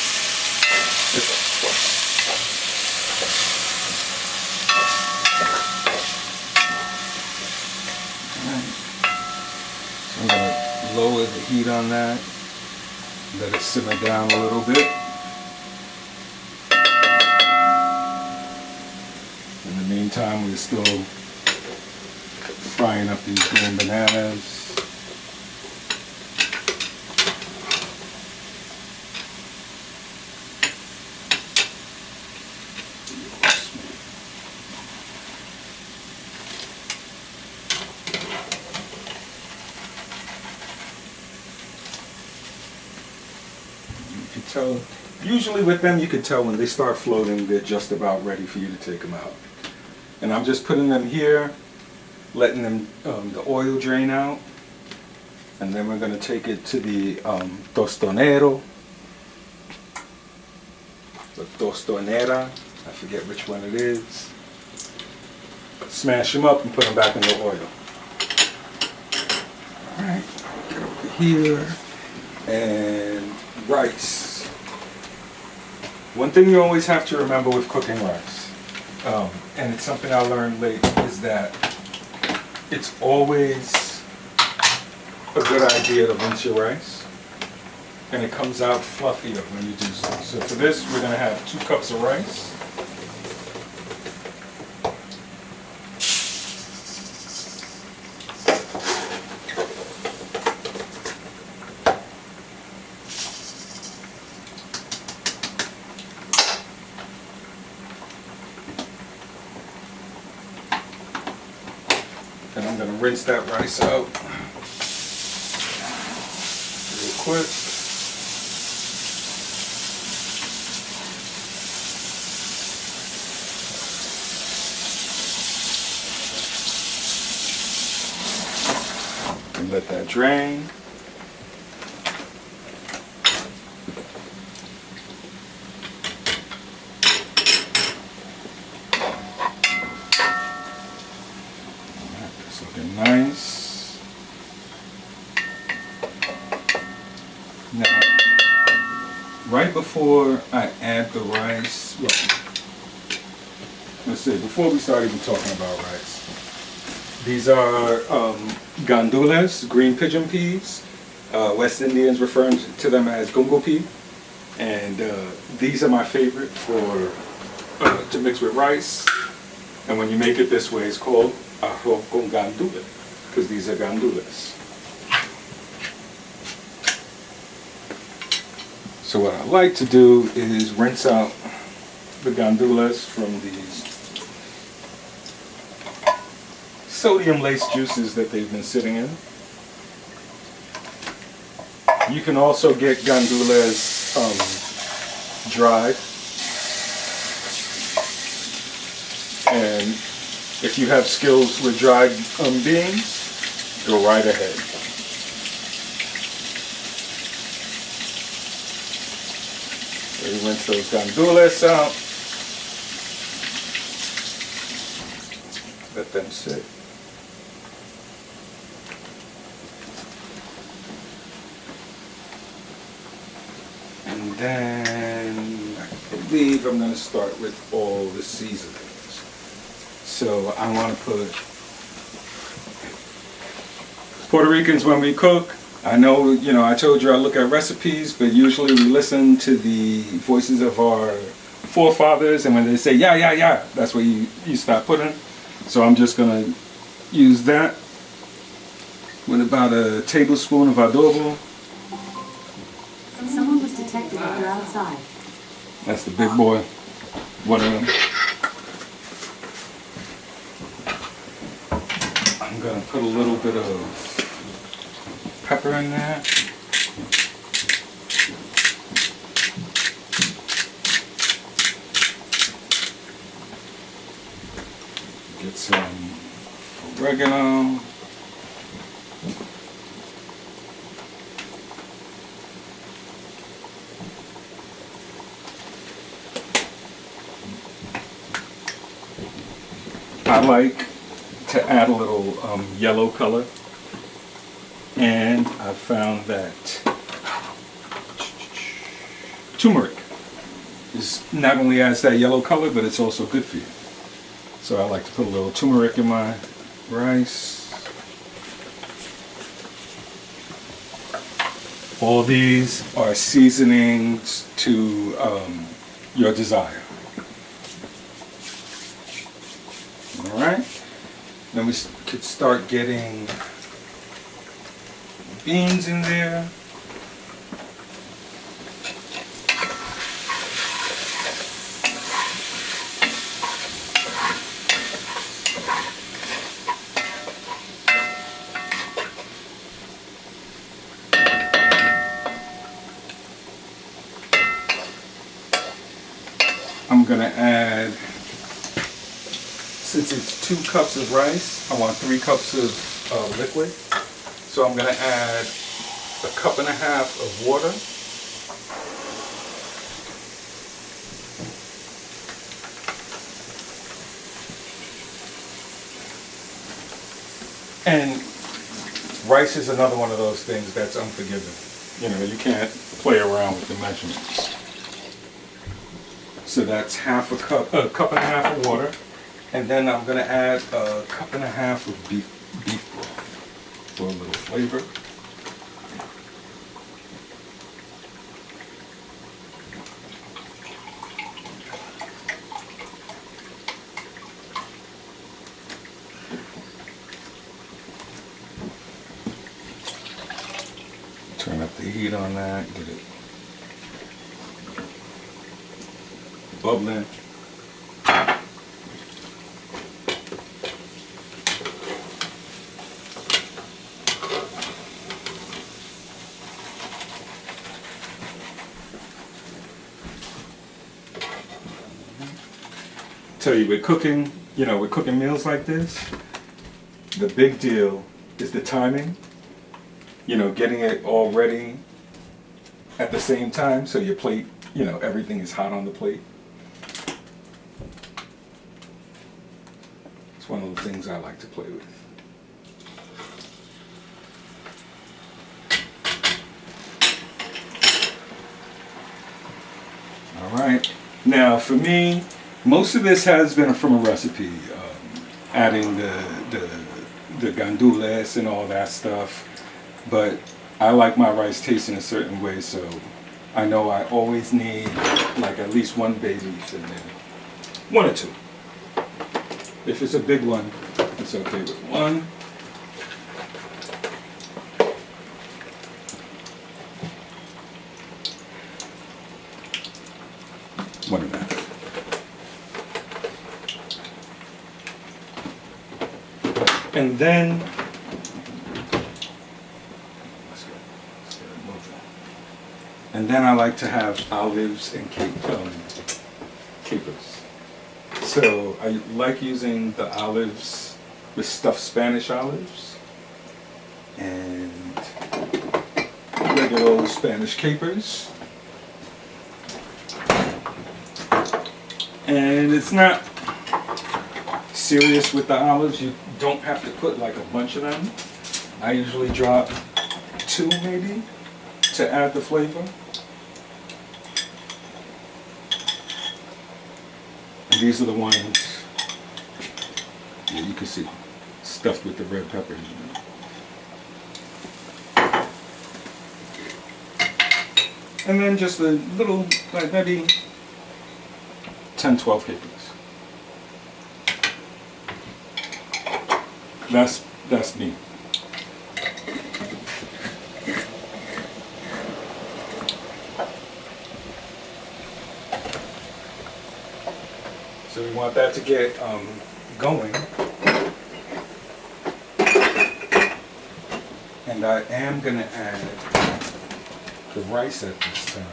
I'm going to lower the heat on that. Let it simmer down a little bit. In the meantime, we're still frying up these green bananas. You can tell, usually with them you can tell when they start floating, they're just about ready for you to take them out. And I'm just putting them here, letting them the oil drain out, and then we're going to take it to the tostonero, the tostonera, I forget which one it is. Smash them up and put them back in the oil. Alright, get over here, and rice. One thing you always have to remember with cooking rice, and it's something I learned late, is that it's always a good idea to rinse your rice, and it comes out fluffier when you do so. So for this, we're going to have 2 cups of rice. And I'm going to rinse that rice out real quick. And let that drain. Looking nice. Now, right before I add the rice, well, let's see, before we start even talking about rice, these are gandules, green pigeon peas. West Indians refer to them as gungo pea, and these are my favorite for to mix with rice. And when you make it this way, it's called arroz con gandule, because these are gandules. So what I like to do is rinse out the gandules from these sodium-laced juices that they've been sitting in. You can also get gandules dried. And if you have skills with dried beans, go right ahead. So you rinse those gandules out. Let them sit. And then I believe I'm going to start with all the seasonings. So I want to put, Puerto Ricans, when we cook, I know, I told you I look at recipes, but usually we listen to the voices of our forefathers, and when they say, yeah, yeah, yeah, that's what you start putting. So I'm just going to use that with about a tablespoon of adobo. Someone was detected if you're outside. That's the big boy, one of them. I'm going to put a little bit of pepper in there. Get some oregano. I like to add a little yellow color And I found that turmeric not only adds that yellow color, but it's also good for you. So I like to put a little turmeric in my rice. All these are seasonings to your desire. All right. Then we could start getting beans in there. I'm gonna add, since it's 2 cups of rice, I want 3 cups of liquid. So I'm gonna add 1.5 cups of water. And rice is another one of those things that's unforgiving. You know, you can't play around with the measurements. So that's 1.5 cups of water. And then I'm gonna add 1.5 cups of beef broth for a little flavor. Turn up the heat on that, get it bubbling. Tell you, we're cooking meals like this, the big deal is the timing. You know, getting it all ready at the same time so your plate, you know, everything is hot on the plate. It's one of the things I like to play with. All right. Now, for me, most of this has been from a recipe, adding the gandules and all that stuff. But I like my rice tasting a certain way, so I know I always need like at least 1 bay leaf in there. 1 or 2. If it's a big one, it's okay with 1. One and a half. And then I like to have olives and capers. So I like using the olives, the stuffed Spanish olives, and regular old Spanish capers. And it's not serious with the olives. You don't have to put like a bunch of them. I usually drop 2 maybe to add the flavor. And these are the ones, yeah, you can see, stuffed with the red peppers. And then just a little, like maybe 10, 12 capers. That's me. So we want that to get going. And I am going to add the rice at this time.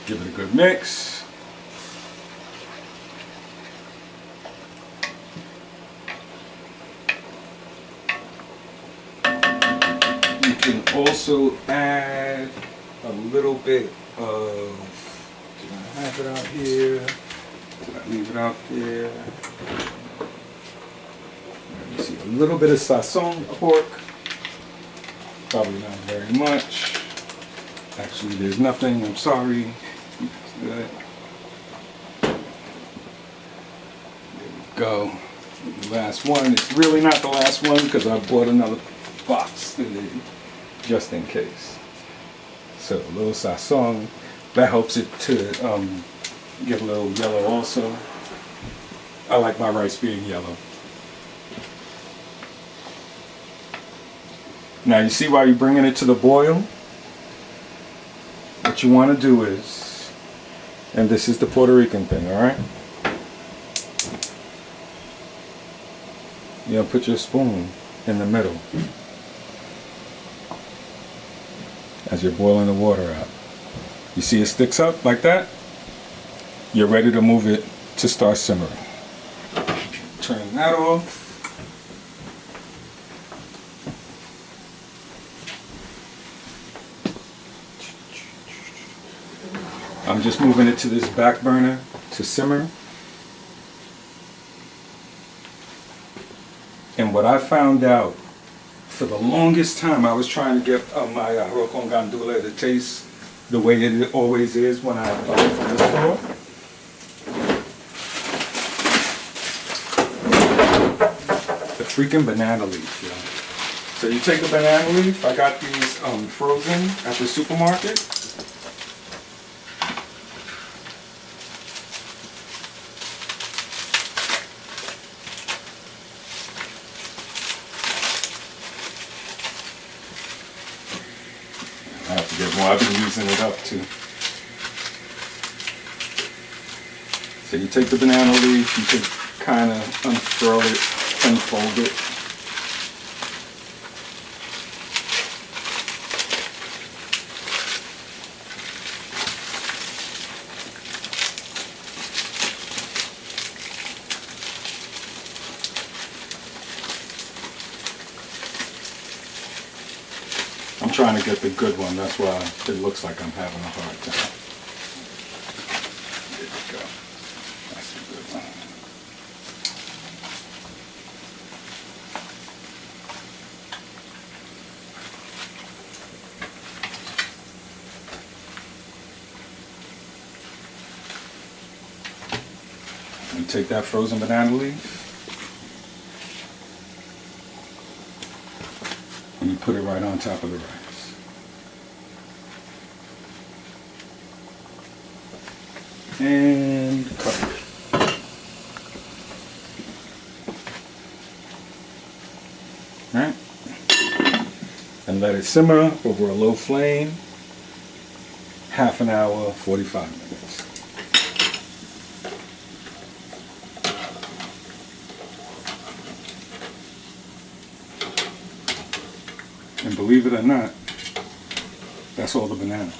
Give it a good mix. can also add a little bit of, did I have it out here? Did I leave it out there? Let me see, a little bit of sazon pork. Probably not very much. Actually, there's nothing, I'm sorry. Good. There we go. The last one. It's really not the last one because I bought another box today, just in case. So a little sazon. That helps it to get a little yellow also. I like my rice being yellow. Now you see why you're bringing it to the boil? What you want to do is, and this is the Puerto Rican thing, alright? You know, put your spoon in the middle as you're boiling the water out. You see it sticks up like that? You're ready to move it to start simmering. Turn that off. I'm just moving it to this back burner to simmer. And what I found out, for the longest time, I was trying to get my arroz con gandules to taste the way it always is when I buy it from the store. The freaking banana leaf, yeah. So you take a banana leaf. I got these frozen at the supermarket. I have to get more. I've been using it up too. So you take the banana leaf, you can kind of unfurl it, unfold it. I'm trying to get the good one, that's why it looks like I'm having a hard time. There we go. That's a good one. And take that frozen banana leaf. And you put it right on top of the rice. And cover it. Right? And let it simmer over a low flame, half an hour, 45 minutes. And believe it or not, that's all the bananas.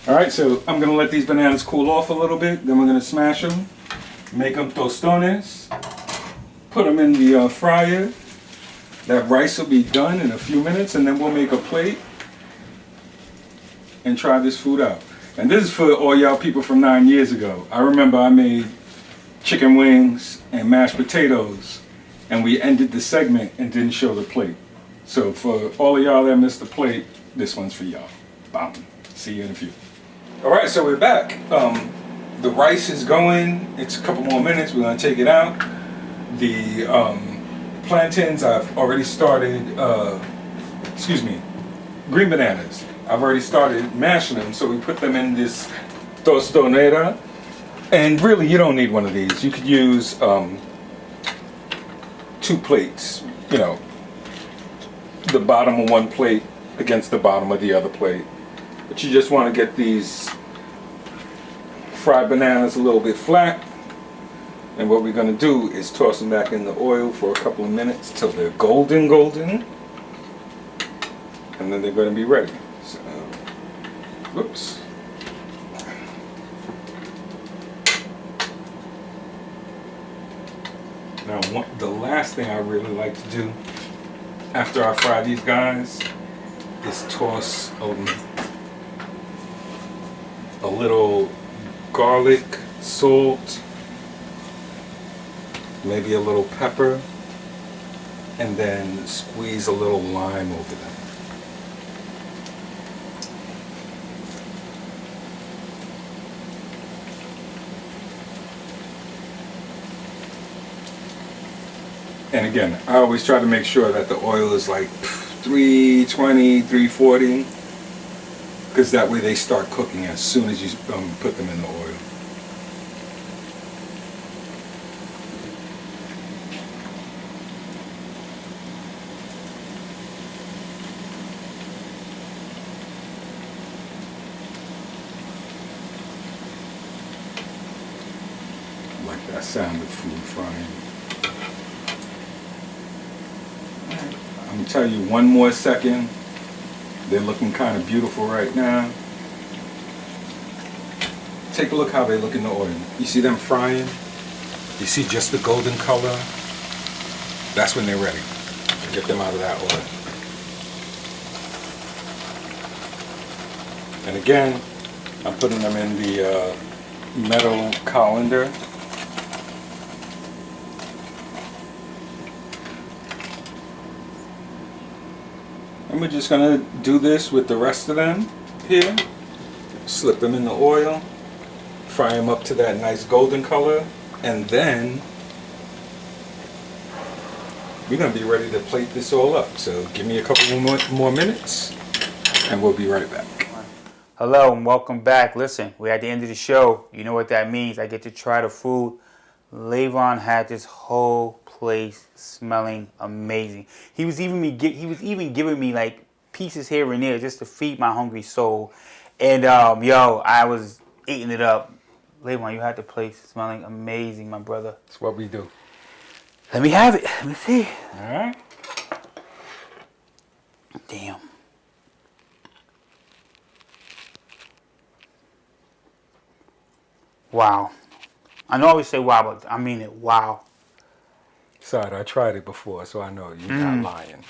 Alright, so I'm going to let these bananas cool off a little bit, then we're going to smash them, make them tostones, put them in the fryer. That rice will be done in a few minutes, and then we'll make a plate and try this food out. And this is for all y'all people from 9 years ago. I remember I made chicken wings and mashed potatoes, and we ended the segment and didn't show the plate. So for all of y'all that missed the plate, this one's for y'all. Bam. See you in a few. Alright, so we're back. The rice is going. It's a couple more minutes. We're going to take it out. The plantains, I've already started, green bananas. I've already started mashing them, so we put them in this tostonera. And really, you don't need one of these. You could use 2 plates, you know, the bottom of one plate against the bottom of the other plate. But you just want to get these fried bananas a little bit flat. And what we're going to do is toss them back in the oil for a couple of minutes till they're golden. And then they're going to be ready. So, whoops. Now, the last thing I really like to do after I fry these guys is toss a little garlic, salt, maybe a little pepper, and then squeeze a little lime over them. And again, I always try to make sure that the oil is like 320, 340, because that way they start cooking as soon as you put them in the oil. I like that sound of food frying. I'm gonna tell you one more second. They're looking kind of beautiful right now. Take a look how they look in the oil. You see them frying? You see just the golden color? That's when they're ready. Get them out of that oil. And again, I'm putting them in the metal colander. And we're just gonna do this with the rest of them here. Slip them in the oil, fry them up to that nice golden color, and then we're gonna be ready to plate this all up. So give me a couple more minutes and we'll be right back. Hello and welcome back. Listen, we're at the end of the show. You know what that means. I get to try the food. Leyvan had this whole place smelling amazing. He was even giving me like pieces here and there just to feed my hungry soul. And I was eating it up. Leyvan, you had the place smelling amazing, my brother. That's what we do. Let me have it. Let me see. All right. Damn. Wow. I know I always say wow, but I mean it. Wow. Sorry, I tried it before, so I know you're not lying.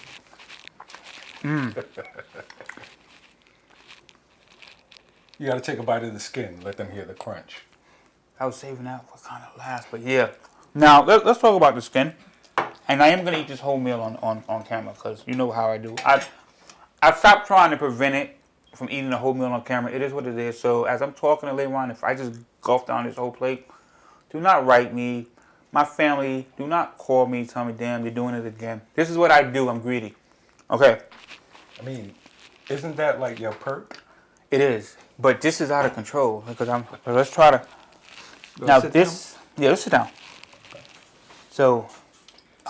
You got to take a bite of the skin. Let them hear the crunch. I was saving that for kind of last, but yeah. Now, let's talk about the skin. And I am going to eat this whole meal on camera because you know how I do. I stopped trying to prevent it from eating the whole meal on camera. It is what it is. So as I'm talking to Leyvan, if I just gulp down this whole plate, do not write me. My family, do not call me, tell me, damn, you're doing it again. This is what I do. I'm greedy. Okay. I mean, isn't that like your perk? It is. But this is out of control because let's try to. Now this, yeah, let's sit down. Okay. So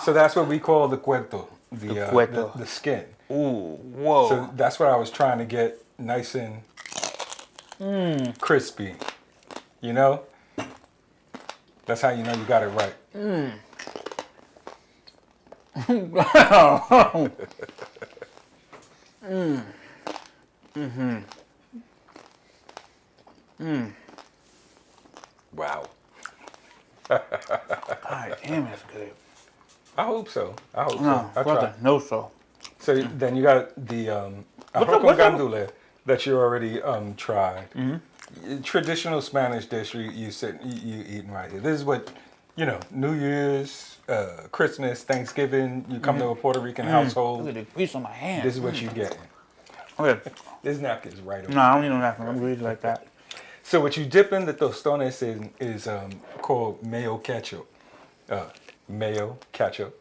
that's what we call the cuerto, the skin. Ooh, whoa. So that's what I was trying to get nice and crispy. You know? That's how you know you got it right. Wow. God damn, that's good. I hope so. I'll Brother, try. no so. So then you got the arroz con gandule that you already tried. Traditional Spanish dish you eating right here. This is what, New Year's, Christmas, Thanksgiving, you come to a Puerto Rican household. Look at the grease on my hand. This is what you get. Okay. This napkin's right over. No, I don't need no napkin. I'm greedy like that. So what you dip in the tostones in is called mayo ketchup. Mayo ketchup.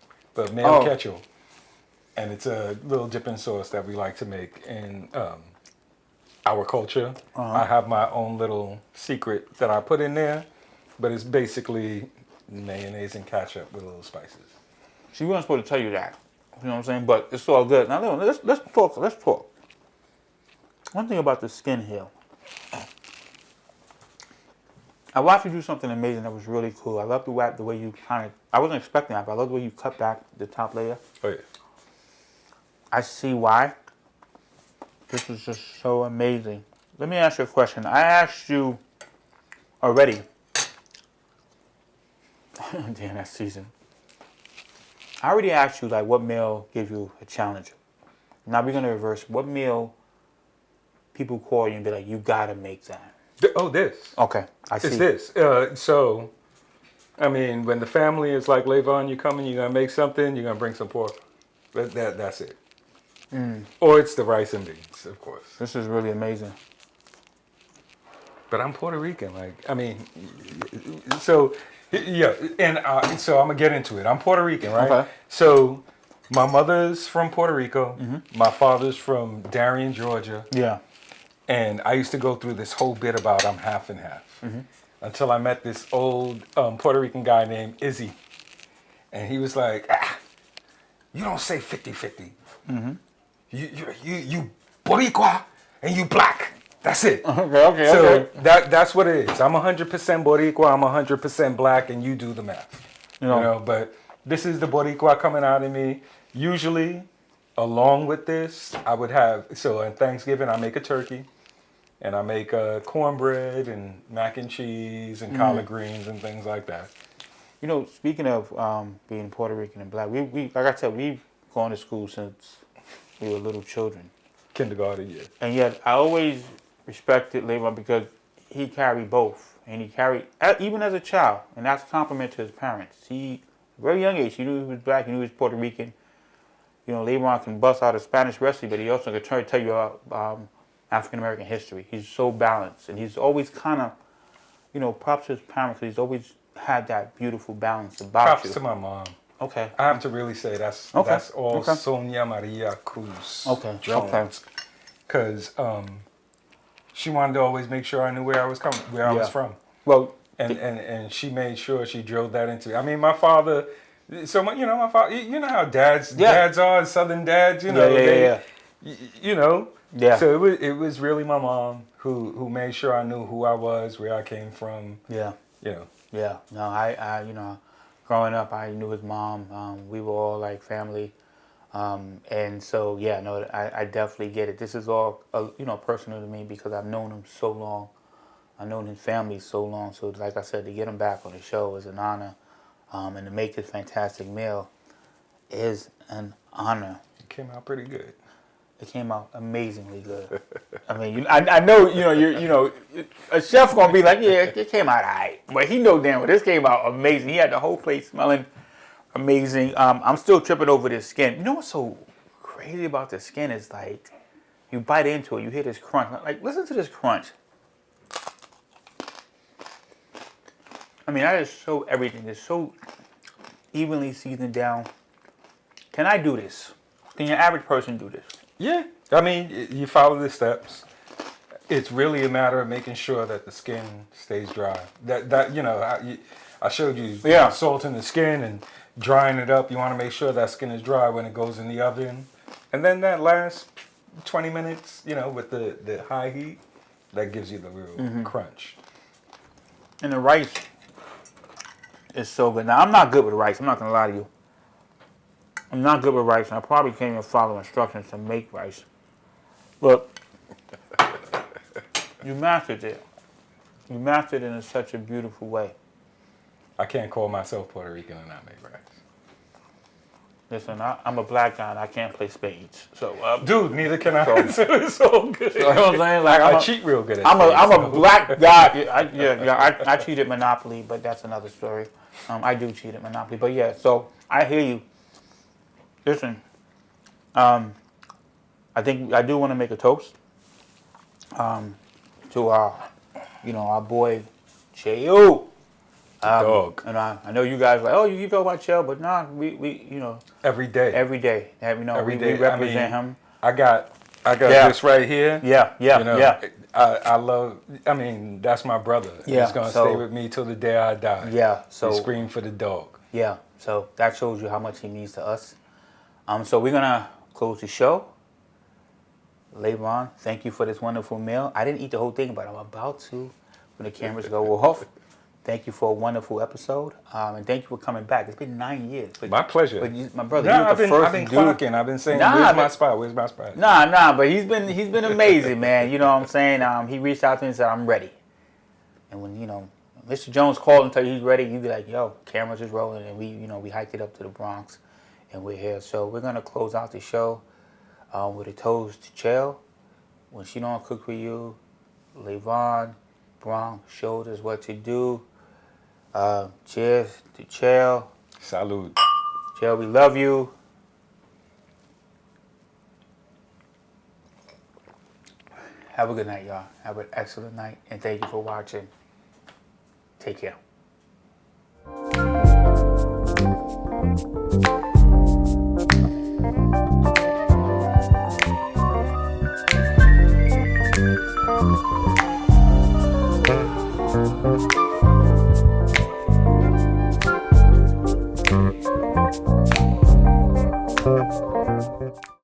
And it's a little dipping sauce that we like to make in our culture. I have my own little secret that I put in there, but it's basically mayonnaise and ketchup with little spices. She wasn't supposed to tell you that. You know what I'm saying? But it's all good. Now let's talk. Let's talk. One thing about the skin here. I watched you do something amazing that was really cool. I love the way you I wasn't expecting that, but I love the way you cut back the top layer. Oh yeah. I see why. This is just so amazing. Let me ask you a question. I asked you already. Damn, that's seasoned. I already asked you like what meal gives you a challenge. Now we're gonna reverse. What meal people call you and be like, you gotta make that. Oh, this. Okay, I see. It's this. So, I mean, when the family is like, Leyvan, you coming, you're going to make something, you're going to bring some pork. That's it. Or it's the rice and beans, of course. This is really amazing. But I'm Puerto Rican. Like, I mean, so, yeah. And so I'm going to get into it. I'm Puerto Rican, right? Okay. So my mother's from Puerto Rico. My father's from Darien, Georgia. Yeah. And I used to go through this whole bit about I'm half and half. Until I met this old Puerto Rican guy named Izzy. And he was like, you don't say 50-50. You Boricua and you black. That's it. Okay. So that's what it is. I'm 100% Boricua, I'm 100% black, and you do the math. You know, but this is the Boricua coming out of me. Usually, along with this, I would have, so on Thanksgiving, I make a turkey. And I make cornbread and mac and cheese and collard greens and things like that. You know, speaking of being Puerto Rican and black, we like I said, we've gone to school since we were little children. Kindergarten, yeah. And yet, I always respected Leyvan because he carried both. And he carried, even as a child, and that's a compliment to his parents. He, very young age, he knew he was black, he knew he was Puerto Rican. You know, Leyvan can bust out a Spanish recipe, but he also can tell you African American history. He's so balanced, and he's always kind of, you know, props to his parents because he's always had that beautiful balance about Props you. to my mom. Okay. I have to really say that's all Sonia Maria Cruz. Okay. Jones. Because she wanted to always make sure I knew where I was coming, where I was from. Well, and she made sure she drilled that into me. I mean, my father. So my father. You know how dads are, Southern dads. You know, you know. Yeah. So it was really my mom who made sure I knew who I was, where I came from. Yeah. You know. Yeah. No, I you know, growing up, I knew his mom. We were all like family. And so, yeah, no, I definitely get it. This is all, you know, personal to me because I've known him so long. I've known his family so long. So, like I said, to get him back on the show is an honor. And to make this fantastic meal is an honor. It came out pretty good. It came out amazingly good. I mean, I know, you know, a chef gonna be like, yeah, it came out all right, but he know damn well this came out amazing. He had the whole plate smelling amazing. I'm still tripping over this skin. You know what's so crazy about the skin is like, you bite into it, you hear this crunch. Like, listen to this crunch. I mean, that is so everything. It's so evenly seasoned down. Can I do this? Can your average person do this? Yeah, I mean, you follow the steps. It's really a matter of making sure that the skin stays dry. That you know, I showed you salting the skin and drying it up. You want to make sure that skin is dry when it goes in the oven, and then that last 20 minutes, you know, with the high heat, that gives you the real crunch. And the rice is so good. Now, I'm not good with rice. I'm not gonna lie to you. I'm not good with rice, and I probably can't even follow instructions to make rice. But you mastered it. You mastered it in such a beautiful way. I can't call myself Puerto Rican and not make rice. Listen, I'm a black guy and I can't play spades. So, dude, neither can I. So it's all good. You know what I'm saying? Like, I cheat real good at I'm spades, a black guy. I cheat at Monopoly, but that's another story. I do cheat at Monopoly, but yeah. So I hear you. Listen, I think I do want to make a toast to our boy Cheo. Dog. And I know you guys are like, oh, you talk about Cheo, but nah, we you know. Every day. Every day. You know, Every we day. represent him. I got this right here. Yeah. You know, I love, I mean, that's my brother. Yeah. He's going to stay with me till the day I die. Yeah. So. He screamed for the dog. Yeah. So that shows you how much he means to us. So we're going to close the show. Leyvan, thank you for this wonderful meal. I didn't eat the whole thing, but I'm about to when the cameras go off. Thank you for a wonderful episode. And thank you for coming back. It's been 9 years. But, my pleasure. But my brother, you were the first I've been clocking. I've been saying, where's my spot? Where's my spot? Nah, but he's been amazing, man. You know what I'm saying? He reached out to me and said, I'm ready. And when, you know, Mr. Jones called and tell you he's ready, you be like, yo, cameras is rolling. And we hiked it up to the Bronx. and we're here. So we're gonna close out the show with a toast to Chael. When she don't cook for you, Leyvan, Bronx showed us what to do. Cheers to Chael. Salud. Chael, we love you. Have a good night, y'all. Have an excellent night, and thank you for watching. Take care.